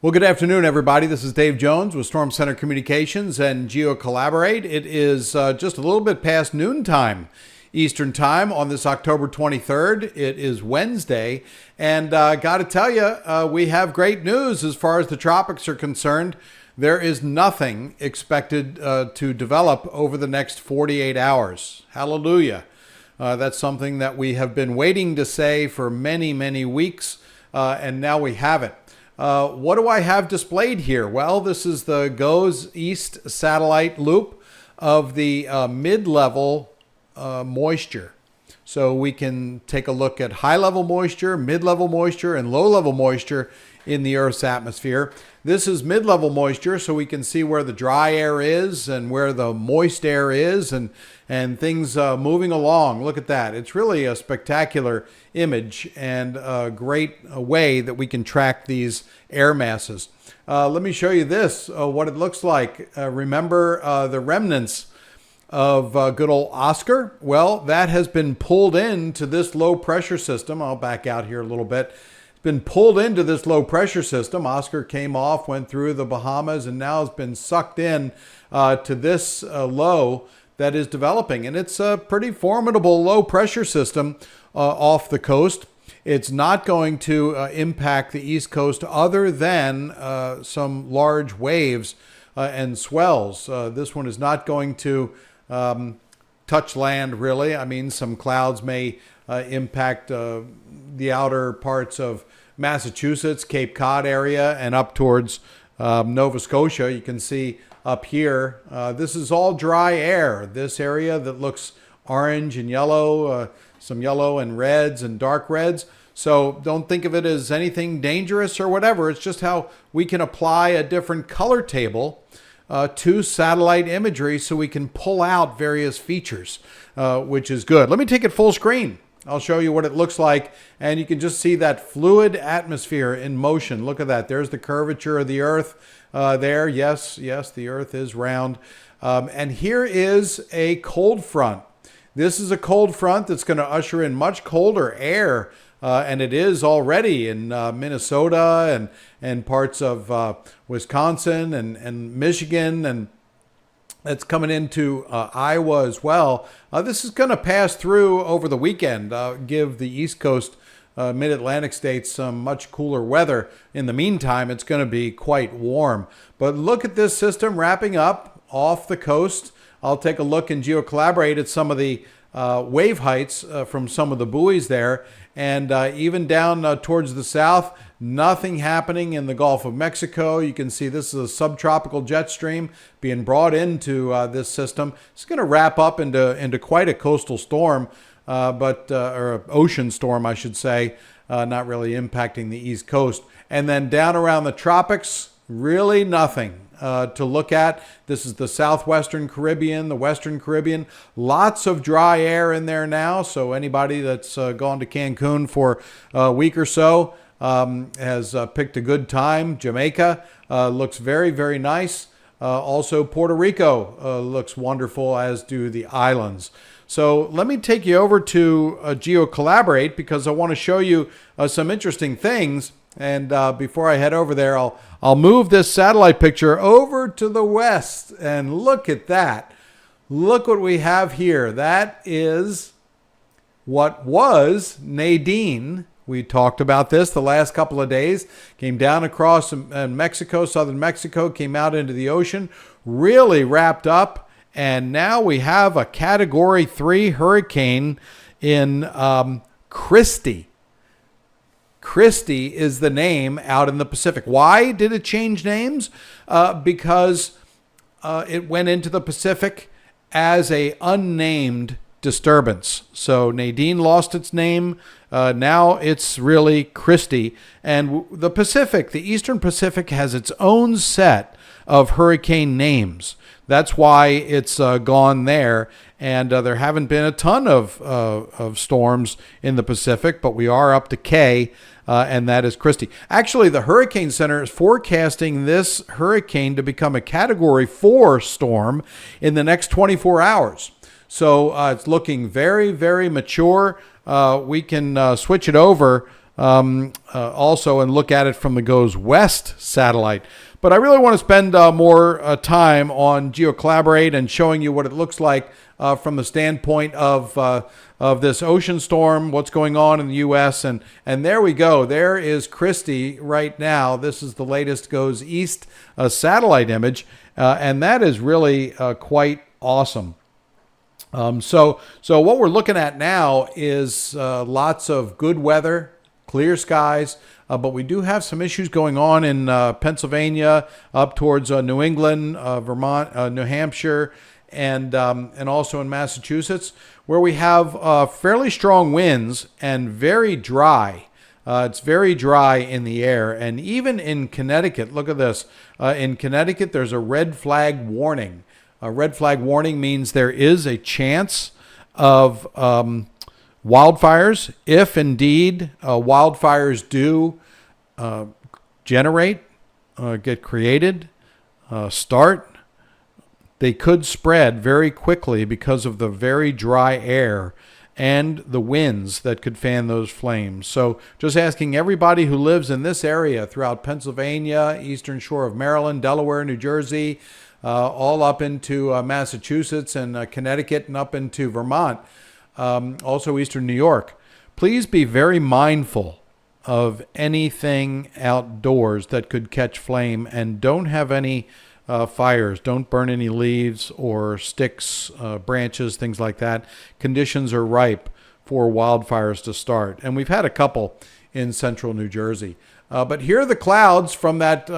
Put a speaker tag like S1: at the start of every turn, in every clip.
S1: Well, good afternoon, everybody. This is Dave Jones with Storm Center Communications and GeoCollaborate. It is just a little bit past noontime Eastern Time on this October 23rd. It is Wednesday, and got to tell you, we have great news as far as the tropics are concerned. There is nothing expected to develop over the next 48 hours. Hallelujah. That's something that we have been waiting to say for many, many weeks, and now we have it. What do I have displayed here? Well, this is the GOES East satellite loop of the mid-level moisture. So we can take a look at high-level moisture, mid-level moisture, and low-level moisture in the Earth's atmosphere. This is mid-level moisture, so we can see where the dry air is and where the moist air is, and things moving along. Look at that. It's really a spectacular image and a great way that we can track these air masses. Let me show you this, what it looks like. Remember the remnants of good old Oscar? Well, that has been pulled into this low pressure system. I'll back out here a little bit. It's been pulled into this low pressure system. Oscar came off, went through the Bahamas, and now has been sucked in to this low that is developing. And it's a pretty formidable low pressure system off the coast. It's not going to impact the East Coast other than some large waves and swells. This one is not going to touch land, really. I mean, some clouds may impact the outer parts of Massachusetts, Cape Cod area, and up towards Nova Scotia. You can see up here, this is all dry air. This area that looks orange and yellow, some yellow and reds and dark reds. So don't think of it as anything dangerous or whatever. It's just how we can apply a different color table to satellite imagery so we can pull out various features, which is good. Let me take it full screen. I'll show you what it looks like, and you can just see that fluid atmosphere in motion. Look at that. There's the curvature of the Earth there. Yes, the Earth is round. And here is a cold front. This is a cold front that's going to usher in much colder air, and it is already in Minnesota and parts of Wisconsin and Michigan, and it's coming into Iowa as well. This is going to pass through over the weekend, give the East Coast mid-Atlantic states some much cooler weather. In the meantime, it's going to be quite warm. But look at this system wrapping up off the coast. I'll take a look and GeoCollaborate at some of the wave heights from some of the buoys there. And even down towards the south, nothing happening in the Gulf of Mexico. You can see this is a subtropical jet stream being brought into this system. It's going to wrap up into quite a coastal storm, or an ocean storm, I should say, not really impacting the East Coast. And then down around the tropics, really nothing to look at. This is the southwestern Caribbean, the western Caribbean. Lots of dry air in there now, so anybody that's gone to Cancun for a week or so has picked a good time. Jamaica looks very, very nice. Also, Puerto Rico looks wonderful, as do the islands. So let me take you over to GeoCollaborate because I want to show you some interesting things. And before I head over there, I'll move this satellite picture over to the west. And look at that. Look what we have here. That is what was Nadine. We talked about this the last couple of days. Came down across Mexico, southern Mexico, came out into the ocean, really wrapped up. And now we have a Category 3 hurricane in Christy. Christy is the name out in the Pacific. Why did it change names? Because it went into the Pacific as a unnamed disturbance. So Nadine lost its name. Now it's really Christy. And the Pacific, the Eastern Pacific, has its own set of hurricane names. That's why it's gone there. And there haven't been a ton of storms in the Pacific, but we are up to K, and that is Christy. Actually, the Hurricane Center is forecasting this hurricane to become a Category 4 storm in the next 24 hours. So it's looking very, very mature. We can switch it over also and look at it from the GOES West satellite. But I really want to spend more time on GeoCollaborate and showing you what it looks like from the standpoint of this ocean storm, what's going on in the U.S. And there we go. There is Christy right now. This is the latest GOES East satellite image, and that is really quite awesome. So what we're looking at now is lots of good weather, clear skies, but we do have some issues going on in Pennsylvania, up towards New England, Vermont, New Hampshire, and also in Massachusetts, where we have fairly strong winds and very dry. It's very dry in the air. And even in Connecticut, look at this. In Connecticut, there's a red flag warning. A red flag warning means there is a chance of wildfires, if indeed wildfires do generate, get created, start. They could spread very quickly because of the very dry air and the winds that could fan those flames. So just asking everybody who lives in this area throughout Pennsylvania, eastern shore of Maryland, Delaware, New Jersey, all up into Massachusetts and Connecticut and up into Vermont, also eastern New York. Please be very mindful of anything outdoors that could catch flame, and don't have any fires. Don't burn any leaves or sticks, branches, things like that. Conditions are ripe for wildfires to start. And we've had a couple in central New Jersey. But here are the clouds from that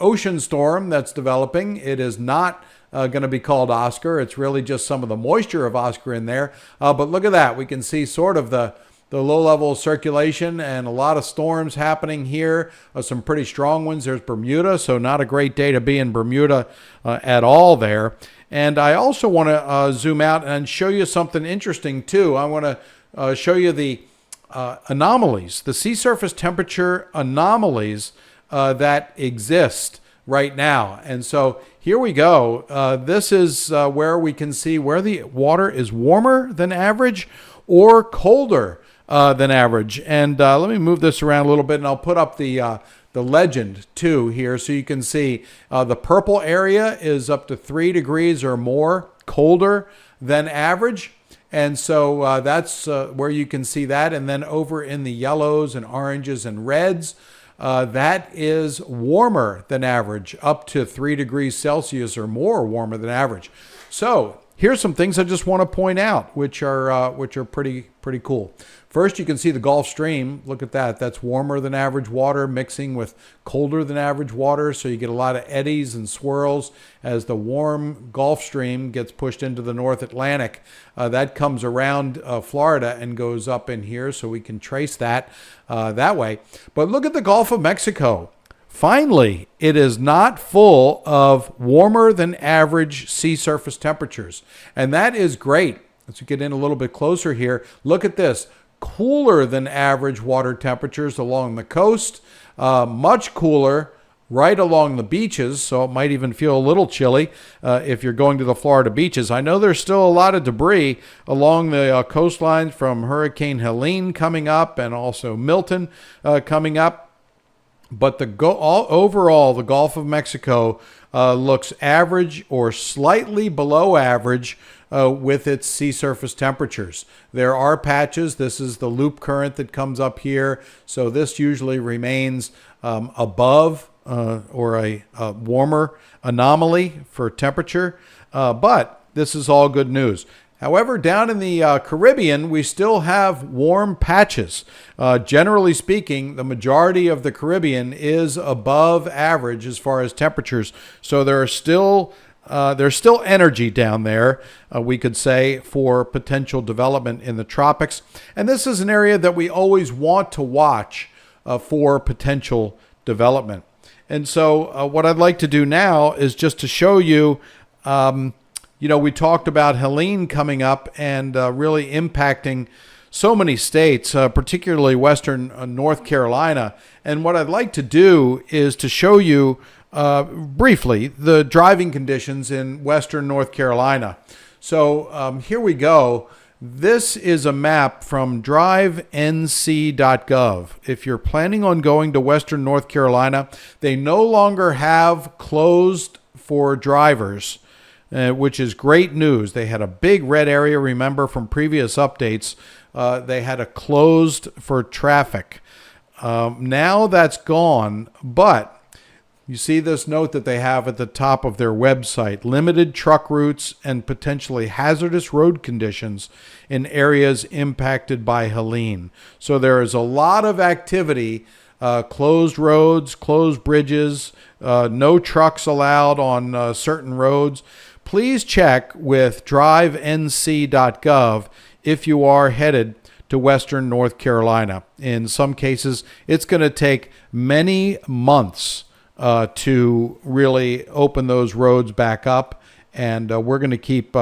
S1: ocean storm that's developing. It is not going to be called Oscar. It's really just some of the moisture of Oscar in there. But look at that. We can see sort of the low-level circulation and a lot of storms happening here. Some pretty strong ones. There's Bermuda, so not a great day to be in Bermuda at all there. And I also want to zoom out and show you something interesting, too. I want to show you the anomalies, the sea surface temperature anomalies that exist right now. And so here we go. This is where we can see where the water is warmer than average or colder than average. And let me move this around a little bit, and I'll put up the legend too here so you can see the purple area is up to 3 degrees or more colder than average. And so that's where you can see that. And then over in the yellows and oranges and reds, that is warmer than average, up to 3 degrees Celsius or more warmer than average. So here's some things I just want to point out, which are pretty cool. First, you can see the Gulf Stream. Look at that. That's warmer than average water mixing with colder than average water. So you get a lot of eddies and swirls as the warm Gulf Stream gets pushed into the North Atlantic. That comes around Florida and goes up in here, so we can trace that that way. But look at the Gulf of Mexico. Finally, it is not full of warmer than average sea surface temperatures. And that is great. Let's get in a little bit closer here. Look at this. Cooler than average water temperatures along the coast. Much cooler right along the beaches, so it might even feel a little chilly if you're going to the Florida beaches. I know there's still a lot of debris along the coastlines from Hurricane Helene coming up and also Milton coming up. But overall, the Gulf of Mexico looks average or slightly below average with its sea surface temperatures. There are patches. This is the loop current that comes up here. So this usually remains above or a warmer anomaly for temperature. But this is all good news. However, down in the Caribbean, we still have warm patches. Generally speaking, the majority of the Caribbean is above average as far as temperatures. So there's still energy down there, we could say, for potential development in the tropics. And this is an area that we always want to watch for potential development. And so what I'd like to do now is just to show you we talked about Helene coming up and really impacting so many states, particularly western North Carolina. And what I'd like to do is to show you briefly the driving conditions in western North Carolina. So here we go. This is a map from drivenc.gov. If you're planning on going to Western North Carolina, they no longer have closed for drivers, which is great news. They had a big red area, remember, from previous updates. They had a closed for traffic. Now that's gone, but you see this note that they have at the top of their website: limited truck routes and potentially hazardous road conditions in areas impacted by Helene. So there is a lot of activity, closed roads, closed bridges, no trucks allowed on certain roads. Please check with drivenc.gov if you are headed to Western North Carolina. In some cases, it's going to take many months to really open those roads back up, and we're going to keep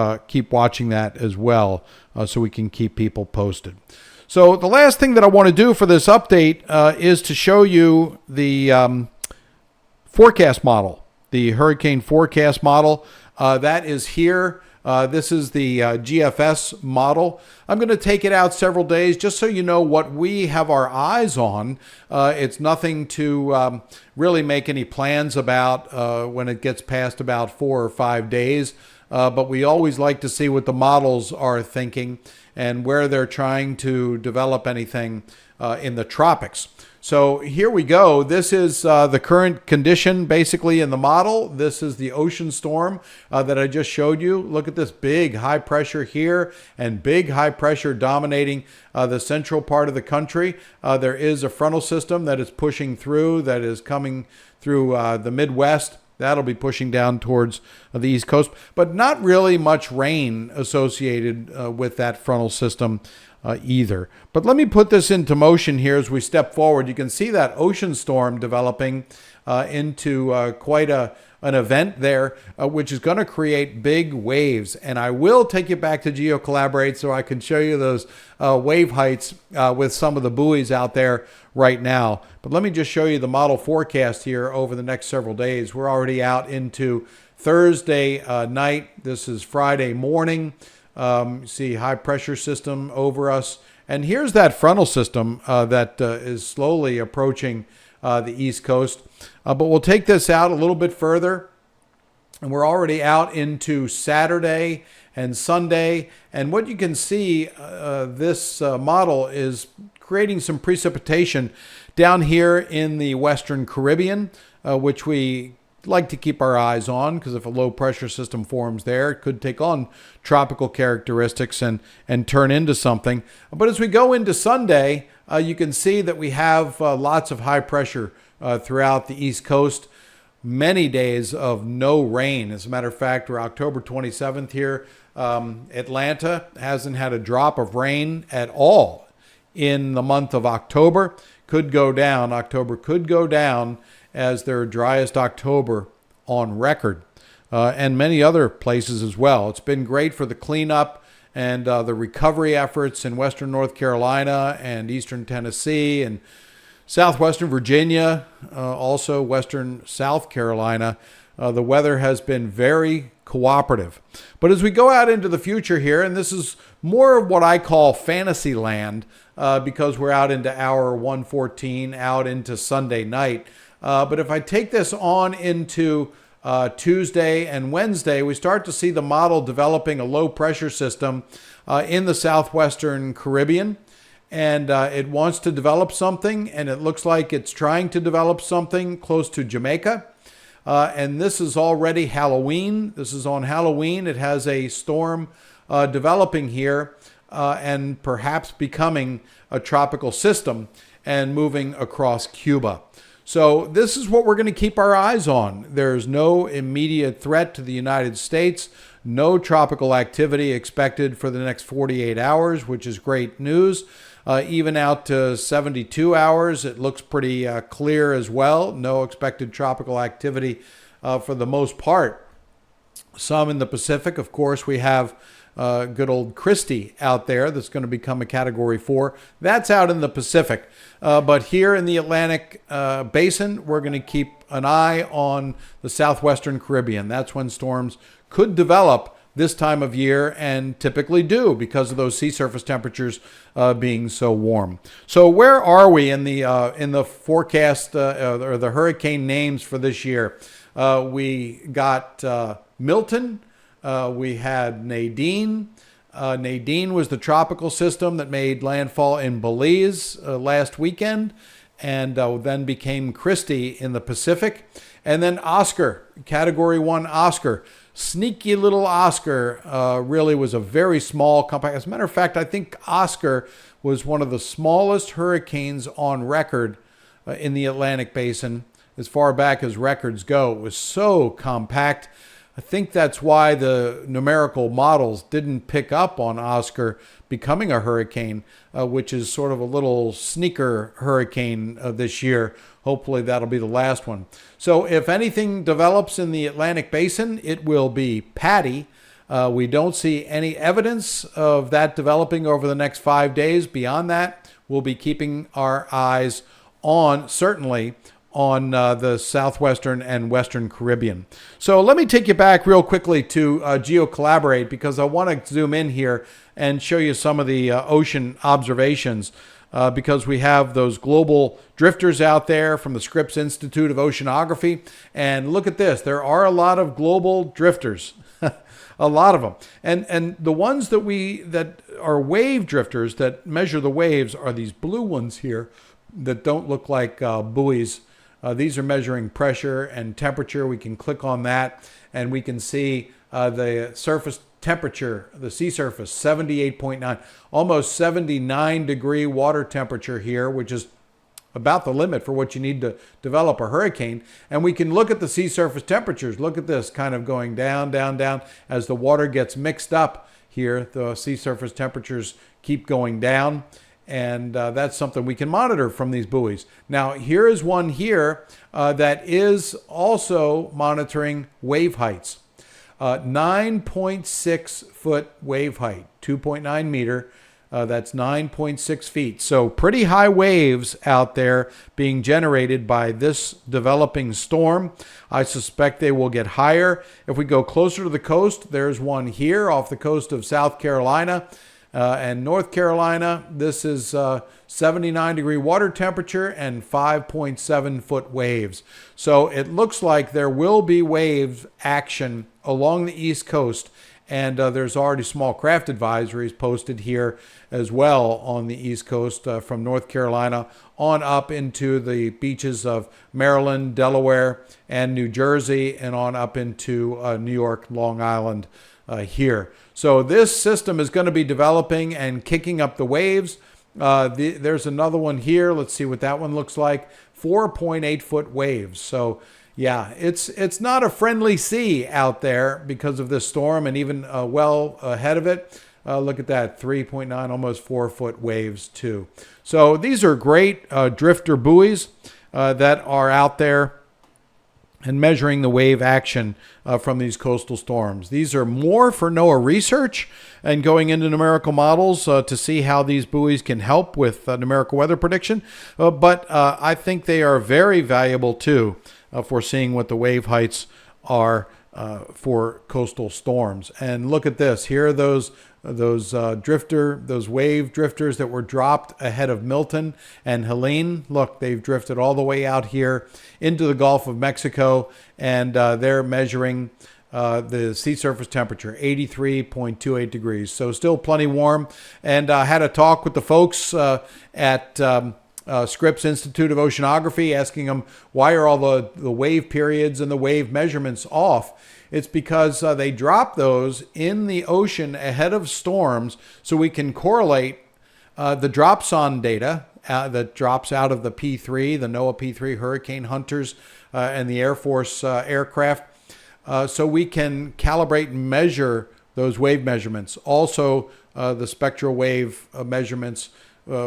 S1: watching that as well, so we can keep people posted. So the last thing that I want to do for this update is to show you the forecast model, the hurricane forecast model. That is here. This is the GFS model. I'm going to take it out several days just so you know what we have our eyes on. It's nothing to really make any plans about when it gets past about 4 or 5 days. But we always like to see what the models are thinking and where they're trying to develop anything in the tropics. So here we go. This is the current condition basically in the model. This is the ocean storm that I just showed you. Look at this big high pressure here and big high pressure dominating the central part of the country. There is a frontal system that is pushing through, that is coming through the Midwest. That'll be pushing down towards the East Coast, but not really much rain associated with that frontal system either. But let me put this into motion here as we step forward. You can see that ocean storm developing into quite an event there, which is going to create big waves. And I will take you back to GeoCollaborate so I can show you those wave heights with some of the buoys out there right now. But let me just show you the model forecast here over the next several days. We're already out into Thursday night. This is Friday morning. See high pressure system over us. And here's that frontal system that is slowly approaching the East Coast. But we'll take this out a little bit further. And we're already out into Saturday and Sunday. And what you can see, this model is creating some precipitation down here in the Western Caribbean, which we like to keep our eyes on, because if a low pressure system forms there, it could take on tropical characteristics and turn into something. But as we go into Sunday, you can see that we have lots of high pressure throughout the East Coast. Many days of no rain. As a matter of fact, we're October 27th here. Atlanta hasn't had a drop of rain at all in the month of October. Could go down. October could go down as their driest October on record, and many other places as well. It's been great for the cleanup and the recovery efforts in Western North Carolina and Eastern Tennessee and Southwestern Virginia, also Western South Carolina. The weather has been very cooperative. But as we go out into the future here, and this is more of what I call fantasy land, because we're out into hour 114, out into Sunday night. But if I take this on into Tuesday and Wednesday, we start to see the model developing a low pressure system in the southwestern Caribbean. And it wants to develop something, and it looks like it's trying to develop something close to Jamaica. And this is already Halloween. This is on Halloween. It has a storm developing here and perhaps becoming a tropical system and moving across Cuba. So this is what we're going to keep our eyes on. There's no immediate threat to the United States, no tropical activity expected for the next 48 hours, which is great news. Even out to 72 hours, it looks pretty clear as well. No expected tropical activity for the most part. Some in the Pacific, of course, we have good old Christy out there that's going to become a Category 4. That's out in the Pacific. But here in the Atlantic Basin, we're going to keep an eye on the southwestern Caribbean. That's when storms could develop this time of year and typically do because of those sea surface temperatures being so warm. So where are we in the forecast or the hurricane names for this year? We got Milton. We had Nadine. Nadine was the tropical system that made landfall in Belize last weekend and then became Christy in the Pacific. And then Oscar, Category 1 Oscar. Sneaky little Oscar really was a very small compact. As a matter of fact, I think Oscar was one of the smallest hurricanes on record in the Atlantic Basin as far back as records go. It was so compact. I think that's why the numerical models didn't pick up on Oscar becoming a hurricane, which is sort of a little sneaker hurricane this year. Hopefully that'll be the last one. So if anything develops in the Atlantic Basin, it will be Patty. We don't see any evidence of that developing over the next 5 days. Beyond that, we'll be keeping our eyes on, certainly, on the southwestern and western Caribbean. So let me take you back real quickly to GeoCollaborate because I want to zoom in here and show you some of the ocean observations because we have those global drifters out there from the Scripps Institute of Oceanography. And look at this. There are a lot of global drifters, a lot of them. And the ones that are wave drifters that measure the waves are these blue ones here that don't look like buoys. These are measuring pressure and temperature. We can click on that and we can see the surface temperature, the sea surface, 78.9, almost 79 degree water temperature here, which is about the limit for what you need to develop a hurricane. And we can look at the sea surface temperatures. Look at this kind of going down, down, down. As the water gets mixed up here, the sea surface temperatures keep going down. And that's something we can monitor from these buoys. Now, here is one here that is also monitoring wave heights. 9.6 foot wave height, 2.9 meter. That's 9.6 feet. So pretty high waves out there being generated by this developing storm. I suspect they will get higher. If we go closer to the coast, there's one here off the coast of South Carolina. And North Carolina, this is 79 degree water temperature and 5.7 foot waves. So it looks like there will be wave action along the East Coast. And there's already small craft advisories posted here as well on the East Coast from North Carolina on up into the beaches of Maryland, Delaware, and New Jersey, and on up into New York, Long Island here. So this system is going to be developing and kicking up the waves. There's another one here. Let's see what that one looks like. 4.8 foot waves. So yeah, it's not a friendly sea out there because of this storm, and even well ahead of it. Look at that, 3.9, almost 4 foot waves too. So these are great drifter buoys that are out there and measuring the wave action from these coastal storms. These are more for NOAA research and going into numerical models to see how these buoys can help with numerical weather prediction. But I think they are very valuable too for seeing what the wave heights are for coastal storms. And look at this. Here are those wave drifters that were dropped ahead of Milton and Helene. Look, they've drifted all the way out here into the Gulf of Mexico, and they're measuring the sea surface temperature, 83.28 degrees. So still plenty warm. And I had a talk with the folks at Scripps Institute of Oceanography, asking them why are all the wave periods and the wave measurements off. It's because they drop those in the ocean ahead of storms so we can correlate the dropson data that drops out of the P3, the NOAA P3 Hurricane Hunters and the Air Force aircraft, so we can calibrate and measure those wave measurements. Also, the spectral wave measurements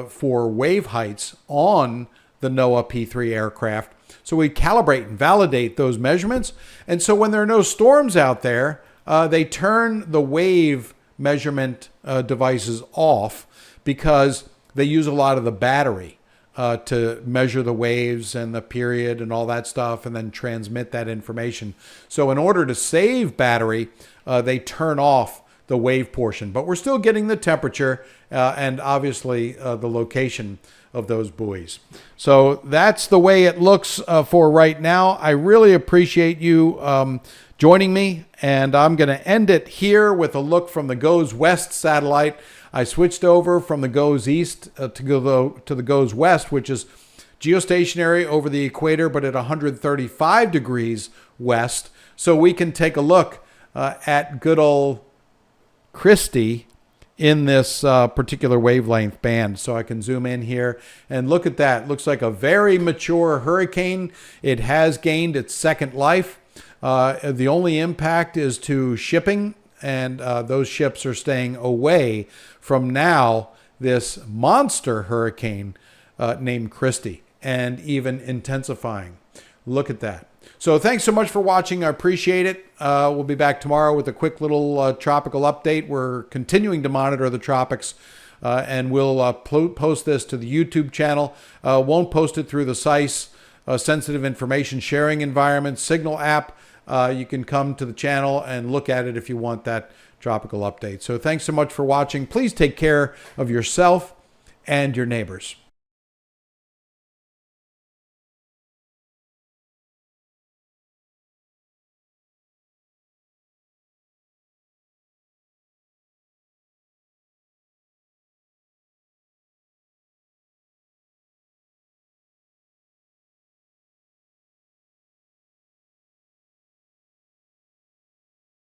S1: for wave heights on the NOAA P3 aircraft. So we calibrate and validate those measurements. And so when there are no storms out there, they turn the wave measurement devices off because they use a lot of the battery to measure the waves and the period and all that stuff, and then transmit that information. So in order to save battery, they turn off the wave portion, but we're still getting the temperature and obviously the location of those buoys. So that's the way it looks for right now. I really appreciate you joining me, and I'm going to end it here with a look from the GOES West satellite. I switched over from the GOES East to the GOES West, which is geostationary over the equator, but at 135 degrees west. So we can take a look at good old Christy in this particular wavelength band. So I can zoom in here and look at that. Looks like a very mature hurricane. It has gained its second life. The only impact is to shipping, and those ships are staying away from now this monster hurricane named Christy, and even intensifying. Look at that. So thanks so much for watching. I appreciate it. We'll be back tomorrow with a quick little tropical update. We're continuing to monitor the tropics, and we'll post this to the YouTube channel. Won't post it through the SICE Sensitive Information Sharing Environment Signal app. You can come to the channel and look at it if you want that tropical update. So thanks so much for watching. Please take care of yourself and your neighbors.